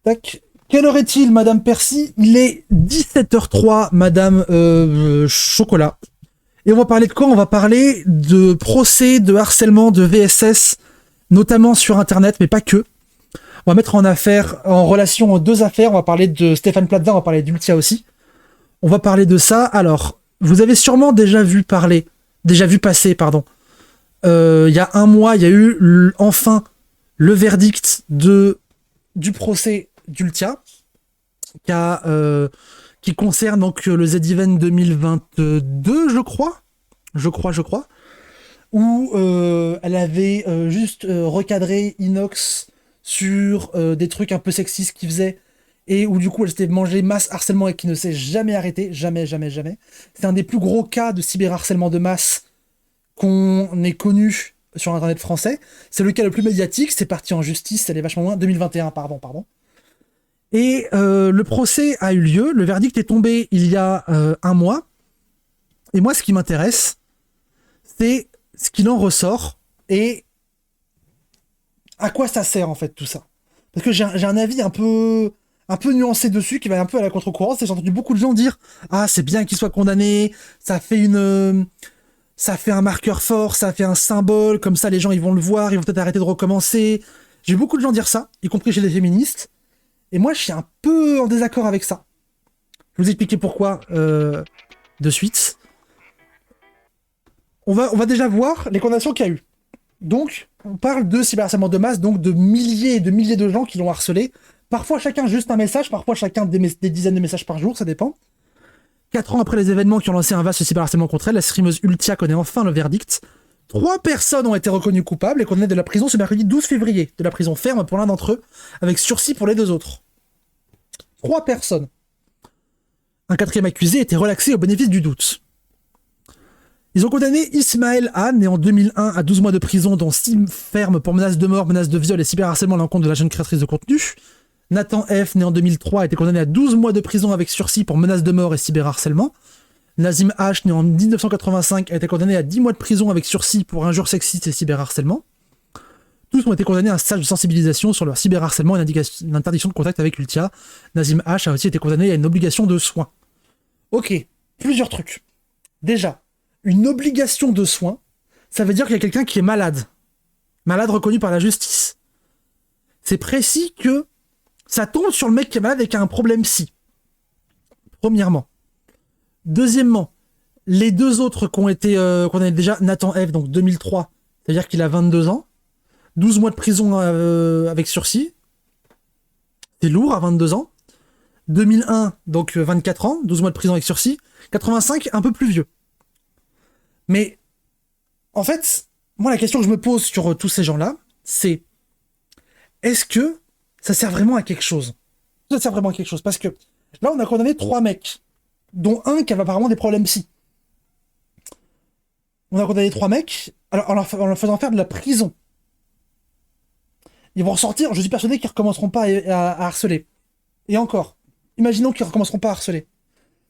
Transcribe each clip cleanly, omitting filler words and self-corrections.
Tac. Quelle heure est-il, Madame Percy? Il est 17h03, Madame Chocolat. Et on va parler de quoi? On va parler de procès, de harcèlement, de VSS, notamment sur Internet, mais pas que. On va mettre en relation deux affaires. On va parler de Stéphane Plaza, on va parler d'Ultia aussi. On va parler de ça. Alors, vous avez sûrement déjà vu passer, pardon. Il y a un mois, il y a eu enfin le verdict du procès d'Ultia, qui concerne donc le Z-Event 2022, je crois, où elle avait juste recadré Inox sur des trucs un peu sexistes qu'il faisait, et où du coup elle s'était mangé masse harcèlement et qui ne s'est jamais arrêté, jamais, jamais, jamais. C'est un des plus gros cas de cyberharcèlement de masse qu'on ait connu sur Internet français. C'est le cas le plus médiatique, c'est parti en justice, elle est vachement loin, 2021, pardon. Et le procès a eu lieu, le verdict est tombé il y a un mois, et moi ce qui m'intéresse, c'est ce qu'il en ressort, et à quoi ça sert en fait tout ça. Parce que j'ai un avis un peu nuancé dessus, qui va un peu à la contre-courant. J'ai entendu beaucoup de gens dire «Ah, c'est bien qu'il soit condamné, ça fait un marqueur fort, ça fait un symbole, comme ça les gens ils vont le voir, ils vont peut-être arrêter de recommencer». J'ai eu beaucoup de gens dire ça, y compris chez les féministes. Et moi, je suis un peu en désaccord avec ça. Je vais vous expliquer pourquoi de suite. On va déjà voir les condamnations qu'il y a eu. Donc, on parle de cyberharcèlement de masse, donc de milliers et de milliers de gens qui l'ont harcelé. Parfois chacun juste un message, parfois chacun des dizaines de messages par jour, ça dépend. 4 ans après les événements qui ont lancé un vaste cyberharcèlement contre elle, la streameuse Ultia connaît enfin le verdict. 3 personnes ont été reconnues coupables et condamnées de la prison ce mercredi 12 février. De la prison ferme pour l'un d'entre eux, avec sursis pour les deux autres. 3 personnes. Un 4e accusé était relaxé au bénéfice du doute. Ils ont condamné Ismaël A, né en 2001, à 12 mois de prison, dont 6 fermes pour menaces de mort, menaces de viol et cyberharcèlement à l'encontre de la jeune créatrice de contenu. Nathan F, né en 2003, a été condamné à 12 mois de prison avec sursis pour menaces de mort et cyberharcèlement. Nazim H, né en 1985, a été condamné à 10 mois de prison avec sursis pour injures sexistes et cyberharcèlement. Tous ont été condamnés à un stage de sensibilisation sur leur cyberharcèlement et une interdiction de contact avec Ultia. Nazim H a aussi été condamné à une obligation de soins. Ok, plusieurs trucs. Déjà, une obligation de soins, ça veut dire qu'il y a quelqu'un qui est malade. Malade reconnu par la justice. C'est précis que ça tombe sur le mec qui est malade et qui a un problème psy. Premièrement. Deuxièmement, les deux autres qui ont été condamnés déjà, Nathan F, donc 2003, c'est-à-dire qu'il a 22 ans, 12 mois de prison avec sursis. C'est lourd à 22 ans. 2001, donc 24 ans, 12 mois de prison avec sursis. 85, un peu plus vieux. Mais, en fait, moi la question que je me pose sur tous ces gens-là, c'est est-ce que ça sert vraiment à quelque chose? Ça sert vraiment à quelque chose, parce que là on a condamné 3 mecs, dont un qui avait apparemment des problèmes psy. On a condamné 3 mecs en leur faisant faire de la prison. Ils vont ressortir, je suis persuadé qu'ils recommenceront pas à harceler. Et encore, imaginons qu'ils recommenceront pas à harceler.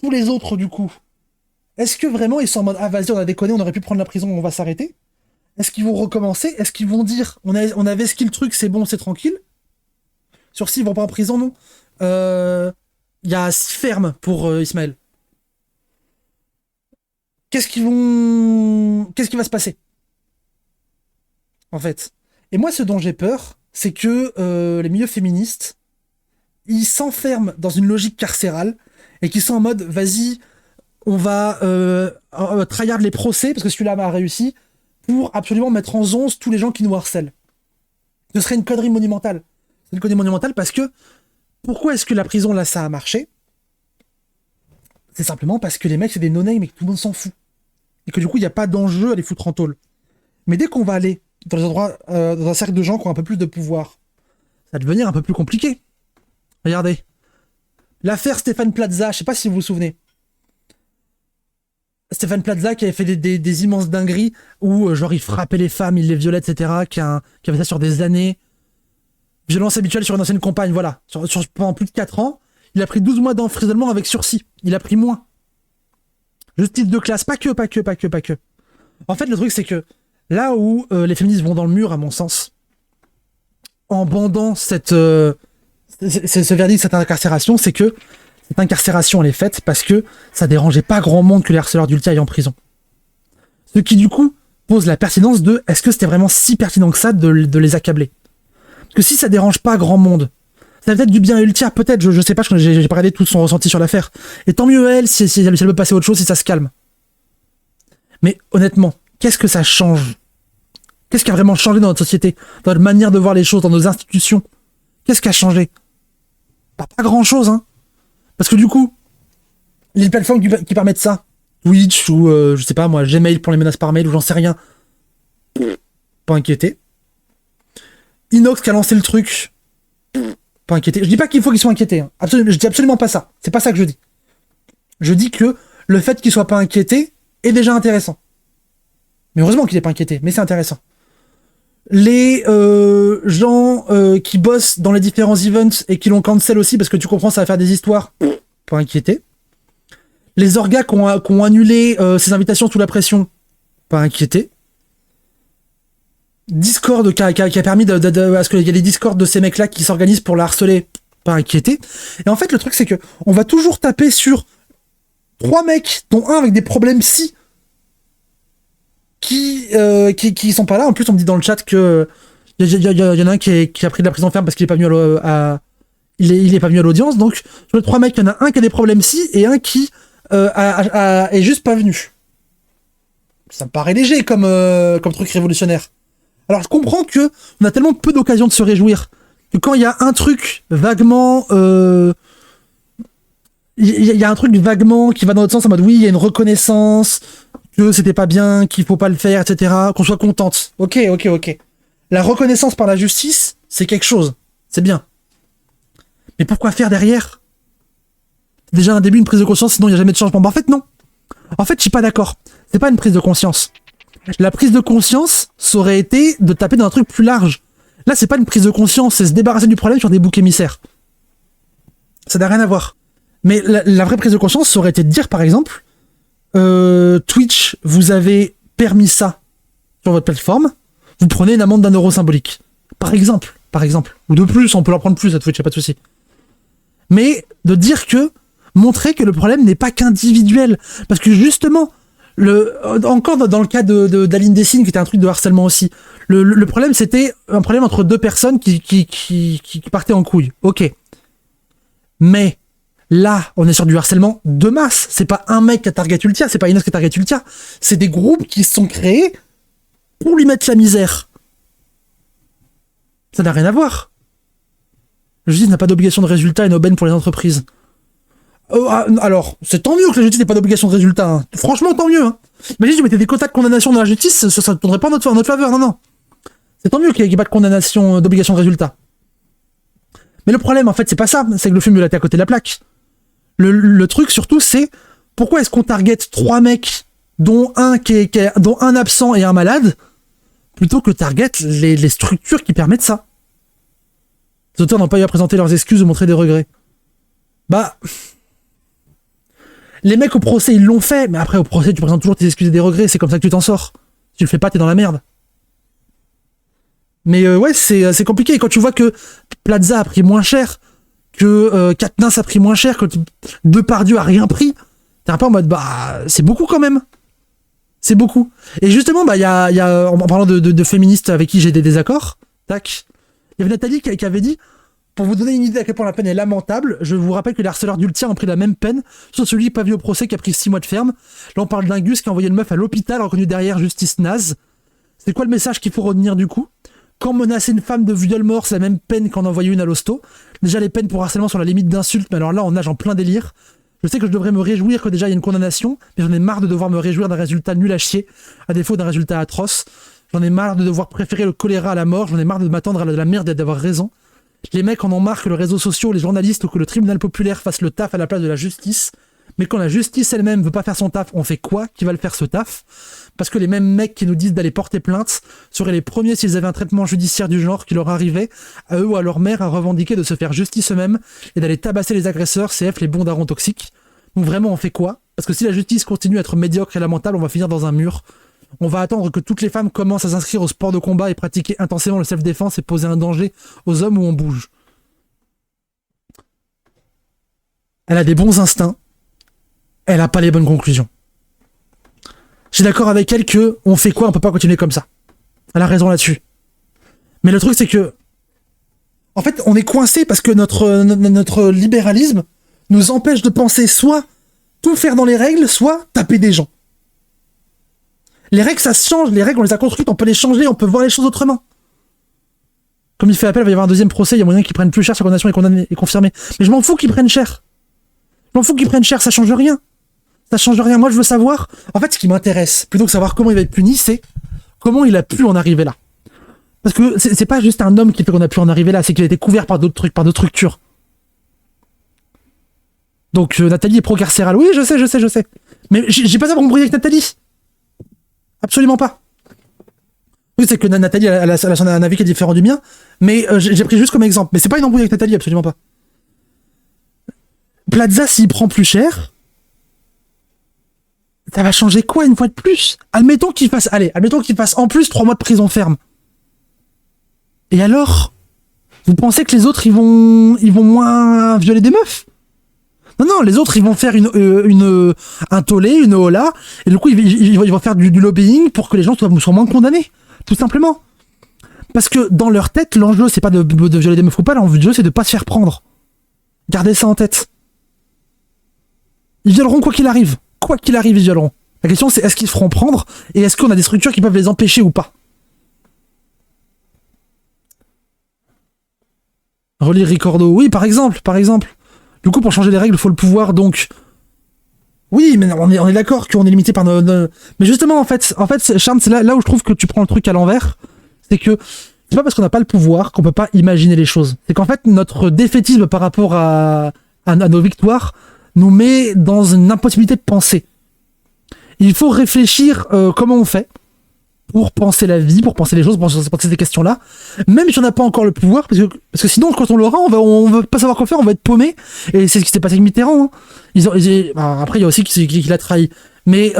Tous les autres, du coup, est-ce que vraiment ils sont en mode ah vas-y, on a déconné, on aurait pu prendre la prison, on va s'arrêter? Est-ce qu'ils vont recommencer? Est-ce qu'ils vont dire on avait skill le truc, c'est bon, c'est tranquille? Sur 6, ils vont pas en prison, non? Il y a 6 fermes pour Ismaël. Qu'est-ce qui va se passer? En fait. Et moi, ce dont j'ai peur, c'est que les milieux féministes, ils s'enferment dans une logique carcérale et qu'ils sont en mode vas-y, on va tryhard les procès parce que celui-là a réussi pour absolument mettre en zonze tous les gens qui nous harcèlent. Ce serait une connerie monumentale. C'est une connerie monumentale parce que pourquoi est-ce que la prison là ça a marché? C'est simplement parce que les mecs c'est des no-name et que tout le monde s'en fout. Et que du coup il n'y a pas d'enjeu à les foutre en tôle. Mais dès qu'on va aller dans les endroits, dans un cercle de gens qui ont un peu plus de pouvoir, ça va devenir un peu plus compliqué. Regardez. L'affaire Stéphane Plaza, je sais pas si vous vous souvenez. Stéphane Plaza qui avait fait des immenses dingueries où genre il frappait les femmes, il les violait, etc. Qui avait ça sur des années. Violence habituelle sur une ancienne compagne, voilà. Pendant plus de 4 ans, il a pris 12 mois d'emprisonnement avec sursis. Il a pris moins. Justice de classe, pas que. En fait, le truc, c'est que là où les féministes vont dans le mur, à mon sens, en bandant cette Ce verdict de cette incarcération, c'est que cette incarcération, elle est faite parce que ça dérangeait pas grand monde que les harceleurs d'Ultia aillent en prison. Ce qui, du coup, pose la pertinence de est-ce que c'était vraiment si pertinent que ça de les accabler? Parce que si ça dérange pas grand monde, ça a peut-être du bien à Ultia, peut-être, je sais pas, j'ai pas regardé tout son ressenti sur l'affaire. Et tant mieux elle, si elle peut passer à autre chose, si ça se calme. Mais honnêtement, qu'est-ce que ça change? Qu'est-ce qui a vraiment changé dans notre société? Dans notre manière de voir les choses, dans nos institutions? Qu'est-ce qui a changé? Pas grand-chose, hein. Parce que du coup, les plateformes qui permettent ça, Twitch ou, je sais pas moi, Gmail pour les menaces par mail ou j'en sais rien, pas inquiété. Inox qui a lancé le truc, pas inquiété. Je dis pas qu'il faut qu'ils soient inquiétés, hein. Absolument, je dis absolument pas ça. C'est pas ça que je dis. Je dis que le fait qu'ils soient pas inquiétés est déjà intéressant. Mais heureusement qu'il est pas inquiété, mais c'est intéressant. Les gens qui bossent dans les différents events et qui l'ont cancel aussi parce que tu comprends ça va faire des histoires, pas inquiété. Les orgas qui ont annulé ces invitations sous la pression, pas inquiété. Discord qui a permis à ce qu'il y a des Discord de ces mecs-là qui s'organisent pour la harceler, pas inquiété. Et en fait le truc c'est que on va toujours taper sur 3 mecs, dont un avec des problèmes psy, qui sont pas là. En plus, on me dit dans le chat que il y en a un qui a pris de la prison ferme parce qu'il est pas venu il est pas venu à l'audience. Donc, sur les 3 mecs, il y en a un qui a des problèmes psy et un qui est juste pas venu. Ça me paraît léger comme truc révolutionnaire. Alors, je comprends que on a tellement peu d'occasions de se réjouir que quand il y a un truc vaguement il y a un truc vaguement qui va dans notre sens en mode oui, il y a une reconnaissance que c'était pas bien, qu'il faut pas le faire, etc. Qu'on soit contente. Ok. La reconnaissance par la justice, c'est quelque chose. C'est bien. Mais pourquoi faire derrière? Déjà un début, une prise de conscience, sinon il n'y a jamais de changement. En fait, non. En fait, je suis pas d'accord. C'est pas une prise de conscience. La prise de conscience, ça aurait été de taper dans un truc plus large. Là, c'est pas une prise de conscience, c'est se débarrasser du problème sur des boucs émissaires. Ça n'a rien à voir. Mais la vraie prise de conscience, ça aurait été de dire, par exemple, Twitch, vous avez permis ça sur votre plateforme, vous prenez une amende d'1 € symbolique. Par exemple. Ou de plus, on peut leur prendre plus à Twitch, y a pas de souci. Mais de dire que, montrer que le problème n'est pas qu'individuel. Parce que justement, encore dans le cas d'Aline Dessine, qui était un truc de harcèlement aussi, le problème c'était un problème entre 2 personnes qui partaient en couille. Ok. Mais, là, on est sur du harcèlement de masse. C'est pas un mec qui a target Ultia, c'est pas Inox qui a target Ultia. C'est des groupes qui se sont créés pour lui mettre la misère. Ça n'a rien à voir. La justice n'a pas d'obligation de résultat et une aubaine pour les entreprises. Alors, c'est tant mieux que la justice n'ait pas d'obligation de résultat. Hein. Franchement, tant mieux. Hein. Imagine, tu mettais des quotas de condamnation dans la justice, ça ne tournerait pas en notre faveur. Non. C'est tant mieux qu'il n'y ait pas de condamnation, d'obligation de résultat. Mais le problème, en fait, c'est pas ça. C'est que le film, il était à côté de la plaque. Le truc, surtout, c'est pourquoi est-ce qu'on target 3 mecs, dont un dont un absent et un malade, plutôt que target les structures qui permettent ça. Les auteurs n'ont pas eu à présenter leurs excuses ou montrer des regrets. Bah... Les mecs au procès, ils l'ont fait, mais après, au procès, tu présentes toujours tes excuses et des regrets, c'est comme ça que tu t'en sors. Si tu le fais pas, t'es dans la merde. Mais ouais, c'est compliqué. Et quand tu vois que Plaza a pris moins cher, que Katniss a pris moins cher, que Depardieu a rien pris, t'es un peu en mode, bah, c'est beaucoup quand même. C'est beaucoup. Et justement, bah, en parlant de féministes avec qui j'ai des désaccords, tac, il y avait Nathalie qui avait dit, pour vous donner une idée à quel point la peine est lamentable, je vous rappelle que les harceleurs d'Ultia ont pris la même peine, sauf celui pas vu au procès qui a pris 6 mois de ferme. Là, on parle d'un Gus qui a envoyé une meuf à l'hôpital, reconnu derrière justice naze. C'est quoi le message qu'il faut retenir du coup? Quand menacer une femme de viol mort, c'est la même peine qu'en envoyer une à l'hosto. Déjà, les peines pour harcèlement sont à la limite d'insultes, mais alors là, on nage en plein délire. Je sais que je devrais me réjouir que déjà il y ait une condamnation, mais j'en ai marre de devoir me réjouir d'un résultat nul à chier, à défaut d'un résultat atroce. J'en ai marre de devoir préférer le choléra à la mort, j'en ai marre de m'attendre à la merde et d'avoir raison. Les mecs en ont marre que le réseau social, les journalistes ou que le tribunal populaire fassent le taf à la place de la justice. Mais quand la justice elle-même veut pas faire son taf, on fait quoi qui va le faire ce taf? Parce que les mêmes mecs qui nous disent d'aller porter plainte seraient les premiers s'ils avaient un traitement judiciaire du genre qui leur arrivait, à eux ou à leur mère, à revendiquer de se faire justice eux-mêmes et d'aller tabasser les agresseurs, CF les bons darons toxiques. Donc vraiment on fait quoi? Parce que si la justice continue à être médiocre et lamentable, on va finir dans un mur. On va attendre que toutes les femmes commencent à s'inscrire au sport de combat et pratiquer intensément le self-défense et poser un danger aux hommes où on bouge. Elle a des bons instincts. Elle a pas les bonnes conclusions. Je suis d'accord avec elle que on fait quoi, on peut pas continuer comme ça. Elle a raison là-dessus. Mais le truc, c'est que, en fait, on est coincé parce que notre libéralisme nous empêche de penser soit tout faire dans les règles, soit taper des gens. Les règles, ça se change. Les règles, on les a construites, on peut les changer, on peut voir les choses autrement. Comme il fait appel, il va y avoir un deuxième procès, il y a moyen qu'ils prennent plus cher, sa condamnation est condamnée et confirmée. Mais je m'en fous qu'ils prennent cher. Je m'en fous qu'ils prennent cher, ça change rien. Ça change rien. Moi, je veux savoir. En fait, ce qui m'intéresse, plutôt que savoir comment il va être puni, c'est comment il a pu en arriver là. Parce que c'est pas juste un homme qui fait qu'on a pu en arriver là, c'est qu'il a été couvert par d'autres trucs, par d'autres structures. Donc Nathalie est pro-carcérale. Oui, je sais. Mais j'ai pas ça pour me brouiller avec Nathalie. Absolument pas. Oui, c'est que Nathalie elle a un avis qui est différent du mien, mais j'ai pris juste comme exemple. Mais c'est pas une embrouille avec Nathalie, absolument pas. Plaza, s'il prend plus cher, ça va changer quoi une fois de plus? Admettons qu'il fasse en plus 3 mois de prison ferme. Et alors, vous pensez que les autres ils vont moins violer des meufs? Non, les autres ils vont faire un tollé, une hola, et du coup ils vont faire du lobbying pour que les gens soient moins condamnés, tout simplement. Parce que dans leur tête, l'enjeu c'est pas de violer des meufs ou pas, l'enjeu c'est de pas se faire prendre. Gardez ça en tête. Ils violeront quoi qu'il arrive. Quoi qu'il arrive, ils violeront. La question c'est est-ce qu'ils se feront prendre, et est-ce qu'on a des structures qui peuvent les empêcher ou pas? Relire Ricordo, oui, par exemple. Du coup, pour changer les règles, il faut le pouvoir, donc... Oui, mais on est d'accord qu'on est limité par nos... Mais justement, en fait Charles, c'est là où je trouve que tu prends le truc à l'envers. C'est que c'est pas parce qu'on n'a pas le pouvoir qu'on peut pas imaginer les choses. C'est qu'en fait, notre défaitisme par rapport à nos victoires nous met dans une impossibilité de penser. Il faut réfléchir comment on fait pour penser la vie, pour penser les choses, pour penser ces questions-là, même si on n'a pas encore le pouvoir, parce que sinon, quand on l'aura, on va pas savoir quoi faire, on va être paumé, et c'est ce qui s'est passé avec Mitterrand. Hein. Après, il y a aussi qu'il a trahi, mais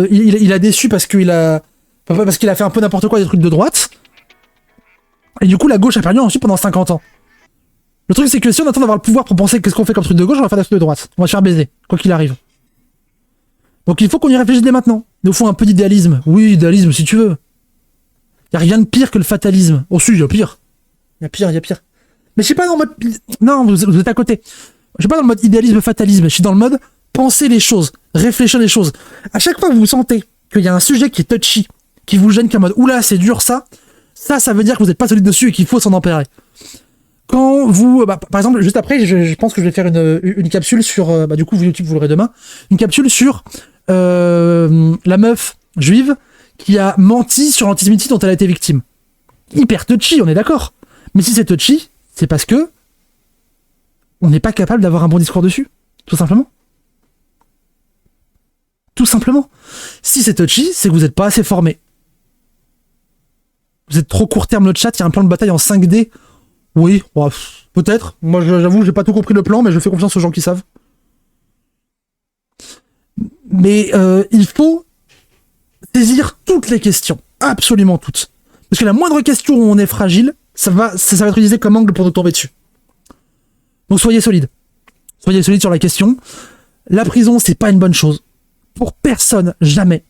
il a déçu parce qu'il a fait un peu n'importe quoi, des trucs de droite, et du coup, la gauche a perdu ensuite pendant 50 ans. Le truc, c'est que si on attend d'avoir le pouvoir pour penser qu'est-ce qu'on fait comme truc de gauche, on va faire des trucs de droite. On va se faire baiser, quoi qu'il arrive. Donc il faut qu'on y réfléchisse dès maintenant. Il nous faut un peu d'idéalisme. Oui, idéalisme si tu veux. Y a rien de pire que le fatalisme. Oh si, y a pire. Y a pire. Mais je suis pas dans le mode... Non, vous êtes à côté. Je suis pas dans le mode idéalisme-fatalisme. Je suis dans le mode penser les choses, réfléchir les choses. À chaque fois que vous sentez qu'il y a un sujet qui est touchy, qui vous gêne, qui est en mode oula, c'est dur ça veut dire que vous n'êtes pas solide dessus et qu'il faut s'en emparer. Quand vous... par exemple, juste après, je pense que je vais faire une capsule sur... du coup, YouTube, vous l'aurez demain. Une capsule sur la meuf juive qui a menti sur l'antisémitisme dont elle a été victime. Hyper touchy, on est d'accord. Mais si c'est touchy, c'est parce que on n'est pas capable d'avoir un bon discours dessus. Tout simplement. Tout simplement. Si c'est touchy, c'est que vous n'êtes pas assez formé. Vous êtes trop court terme le chat, il y a un plan de bataille en 5D. Oui, peut-être. Moi, j'avoue, j'ai pas tout compris le plan, mais je fais confiance aux gens qui savent. Mais il faut saisir toutes les questions. Absolument toutes. Parce que la moindre question où on est fragile, ça va être utilisé comme angle pour nous tomber dessus. Donc soyez solide. Soyez solide sur la question. La prison, c'est pas une bonne chose. Pour personne, jamais.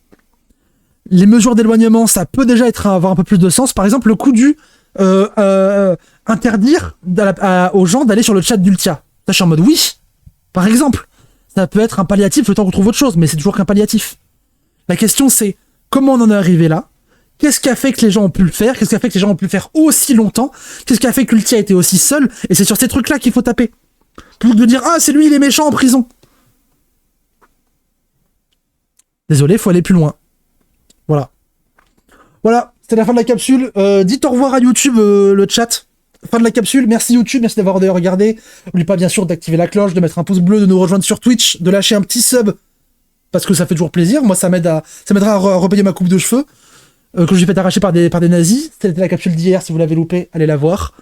Les mesures d'éloignement, ça peut déjà avoir un peu plus de sens. Par exemple, le coup du interdire aux gens d'aller sur le chat d'Ultia. Ça, je suis en mode oui. Par exemple, ça peut être un palliatif le temps qu'on trouve autre chose, mais c'est toujours qu'un palliatif. La question, c'est comment on en est arrivé là? Qu'est-ce qui a fait que les gens ont pu le faire? Qu'est-ce qui a fait que les gens ont pu le faire aussi longtemps? Qu'est-ce qui a fait que Ultia a été aussi seul? Et c'est sur ces trucs-là qu'il faut taper. Plutôt que de dire « Ah, c'est lui, il est méchant en prison !» Désolé, faut aller plus loin. Voilà, c'était la fin de la capsule. Dites au revoir à YouTube, le chat. Fin de la capsule. Merci YouTube, merci d'avoir regardé. N'oubliez pas bien sûr d'activer la cloche, de mettre un pouce bleu, de nous rejoindre sur Twitch, de lâcher un petit sub parce que ça fait toujours plaisir. Moi, ça m'aidera à repayer ma coupe de cheveux que j'ai fait arracher par des nazis. C'était la capsule d'hier. Si vous l'avez loupé, allez la voir.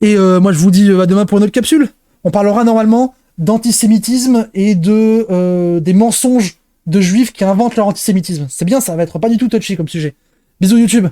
Et moi, je vous dis à demain pour une autre capsule. On parlera normalement d'antisémitisme et des mensonges de juifs qui inventent leur antisémitisme. C'est bien, ça va être pas du tout touchy comme sujet. Bisous YouTube.